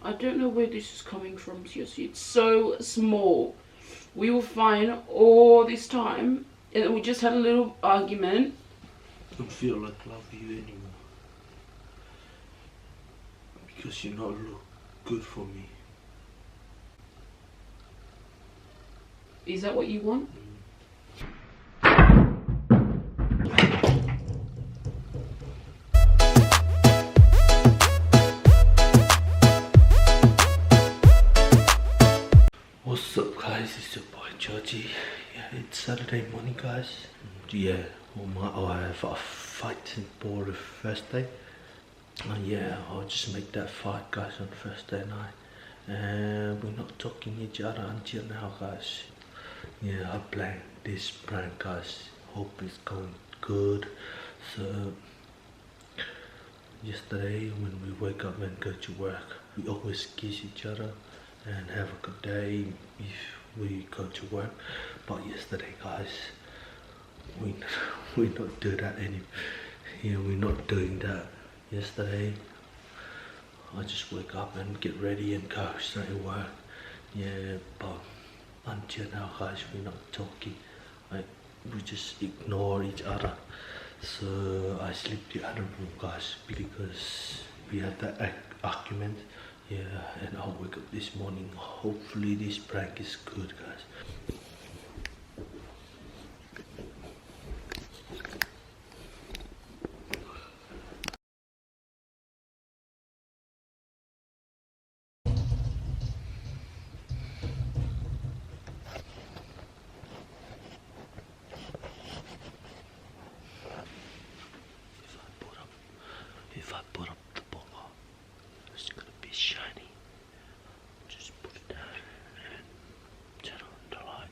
I don't know where this is coming from, Siaosi. It's so small. We were fine all this time, and then we just had a little argument. I don't feel like love you anymore. Because you not look good for me. Is that what you want? What's up guys, it's your boy Georgie. Yeah, it's Saturday morning guys. Yeah, I have a fight for the first day. Yeah, I'll just make that fight guys on Thursday night. And we're not talking each other until now guys. Yeah, I planned this prank guys. Hope it's going good. So yesterday when we wake up and go to work, we always kiss each other and have a good day if we go to work. But yesterday guys, we not do that anymore. Yeah, we're not doing that. Yesterday I just wake up and get ready and go straight to work. Yeah, but until now guys, we're not talking. We just ignore each other. So I sleep in the other room guys because we had that argument. Yeah, and I'll wake up this morning. Hopefully this prank is good guys. If I put up the ball, it's gonna be shiny. Just put it down and turn on the light.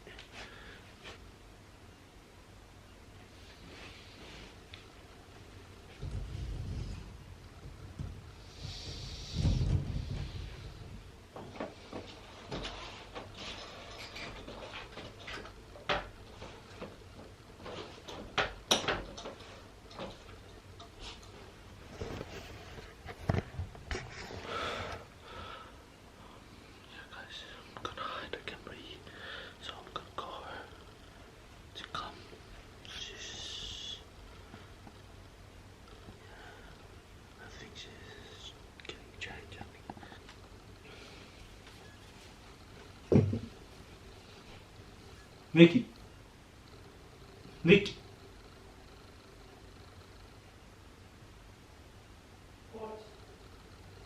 Mickey. Mickey. What?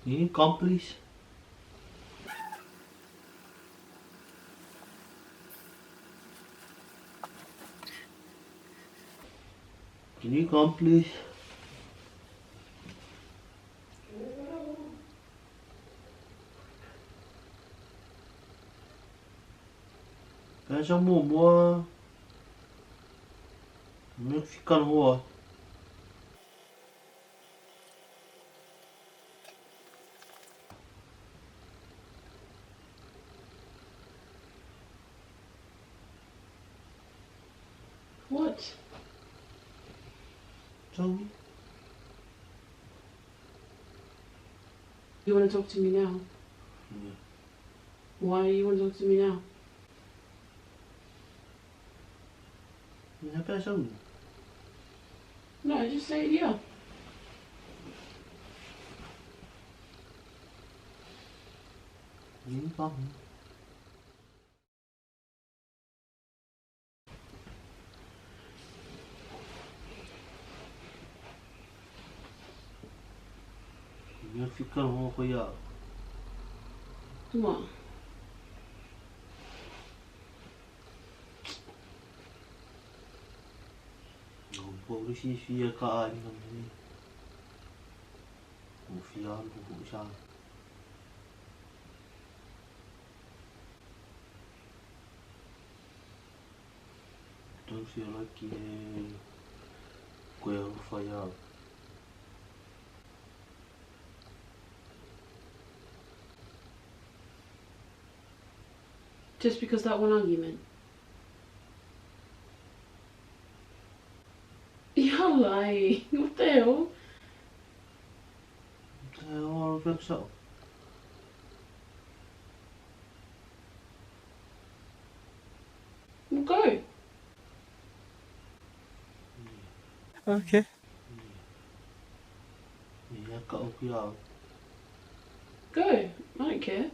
Can you come please? Can you come please? Cái sao mua Mexican hoa. What? Tell me. You want to talk to me now? Yeah. Why do you want to talk to me now? No, I just say yeah. You come. Mexican hoa kaya. Come on. Bộ phía cả anh làm gì? Bộ phía bộ sao? Don't feel like queer fire. Just because that one argument. You're lying. What the hell? What the hell? Okay. Dạ cậu kia. Go. I don't care.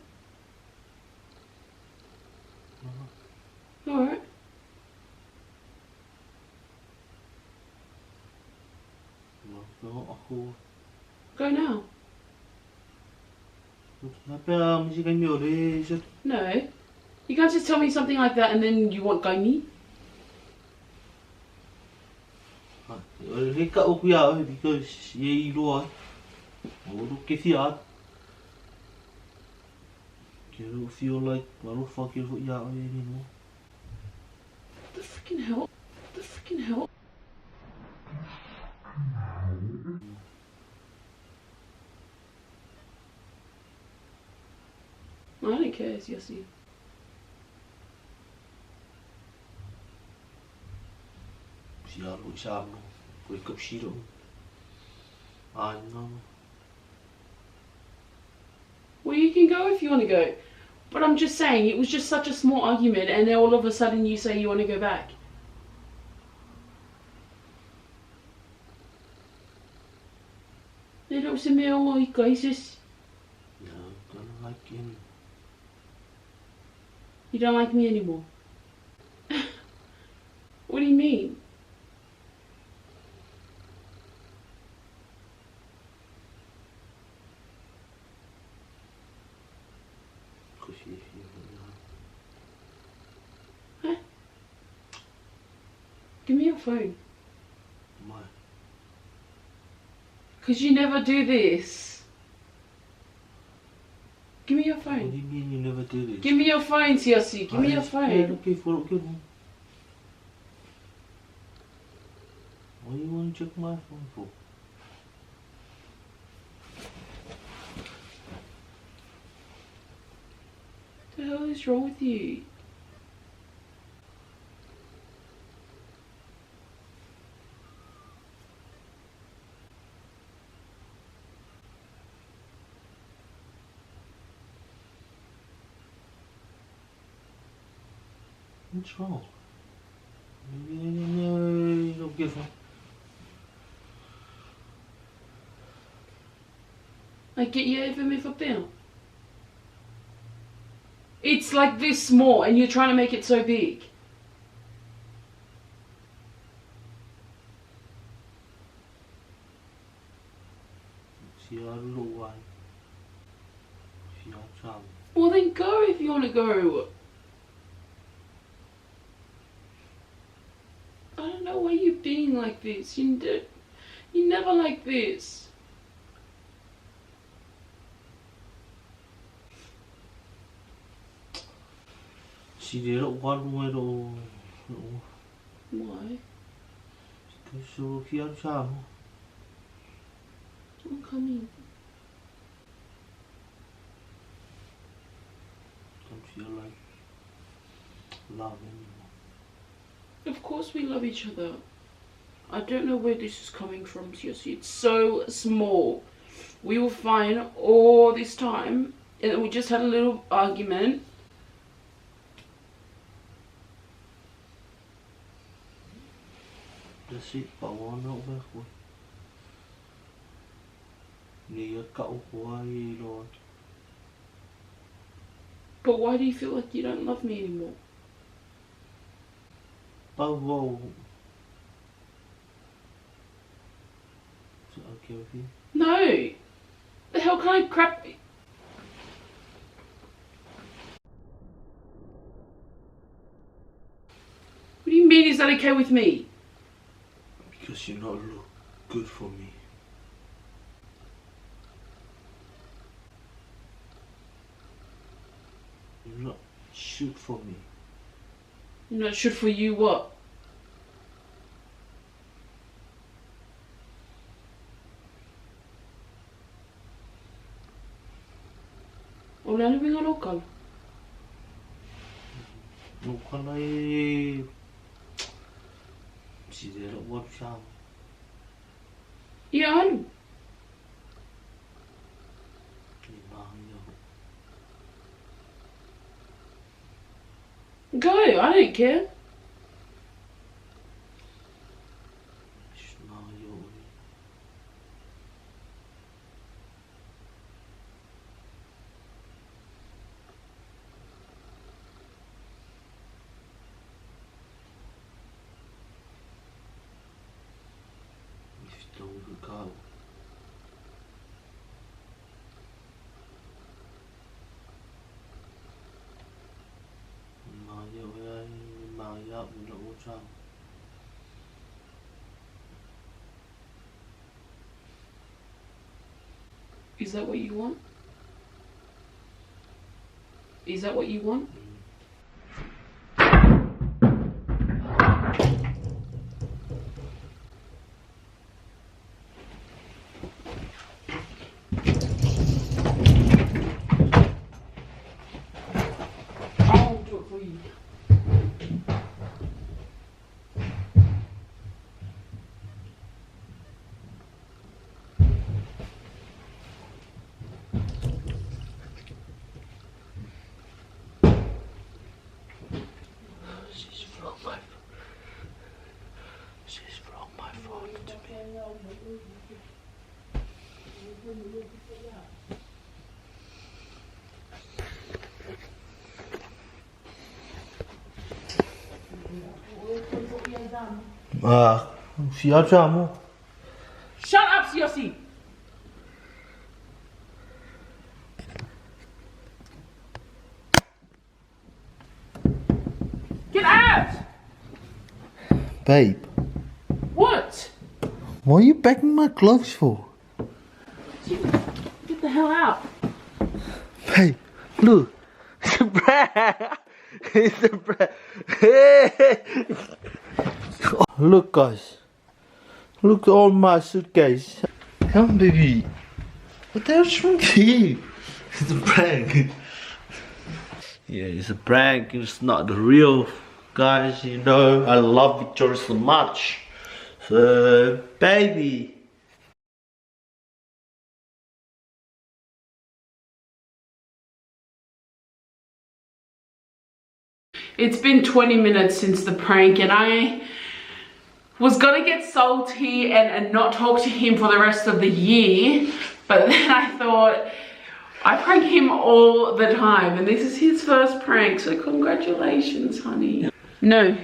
Alright. Go now. No. You can't just tell me something like that and then you want gaimi. Hey cậu kia because ye lo look if you are. You don't feel like well fuck you ya anymore. The freaking hell. The freaking hell. I don't care, Siaosi. Wake up shiro. I know. Well, you can go if you want to go. But I'm just saying, it was just such a small argument and then all of a sudden you say you want to go back. They don't say me, oh, guys, just... No, don't like him. You don't like me anymore. What do you mean? Huh? Give me your phone. Why? Because you never do this. Give me your phone. What do you mean you never do this? Give me your phone, Siaosi. Give me your phone. Okay, for good one. What do you want to check my phone for? What the hell is wrong with you? What's wrong? You don't give up. Like, get you over me for bill. It's like this small and you're trying to make it so big. Well then go if you want to go. I don't know why you're being like this. You never like this. She did it one way to. Why? So khi ăn sao? I'm coming. Don't feel like love anymore. Of course we love each other. I don't know where this is coming from, Siaosi. It's so small. We were fine all this time and then we just had a little argument. That's it, but one out back one. Nia cậu của ai rồi. But why do you feel like you don't love me anymore? Tao vô. Is it okay with you? No! The hell kind of crap... What do you mean is that okay with me? Because you're not look good for me. You're not shoot for me. You're not sure for you what? Wala na nga local. Nung ka na eh... Sidera what siya. Yan! Go, I don't care. cao. Mà yêu ai mà yêu mình đâu sao. Is that what you want? Is that what you want? I'll do it for you. She's brought my phone to me. Siaosi. Shut up, Siaosi! Get out! Babe, What? what are you packing my gloves for? Get the hell out. Babe, look. It's a prank. It's a prank. Hey. Look, guys. Look at all my suitcase. Come on, baby. What the hell's wrong with you? It's a prank. Yeah, it's a prank. It's not the real, guys. You know, I love Victoria so much. So, baby. It's been 20 minutes since the prank and I was gonna get salty and not talk to him for the rest of the year, but then I thought I prank him all the time and this is his first prank, so congratulations, honey. No,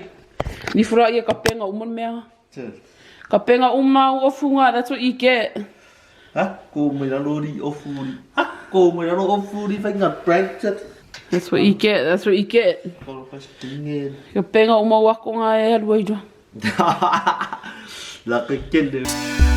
ni fura ia kapenga umon mea. Kapenga umau ofunga, that's what you get. Cô mày đã lô đi offuri. Cô mày đã lô offuri phải ngặt prank chết. That's what you get, that's what you get. Kalau pas dingin. Kapenga umau wako nga e halway dwa. Là cái chân được.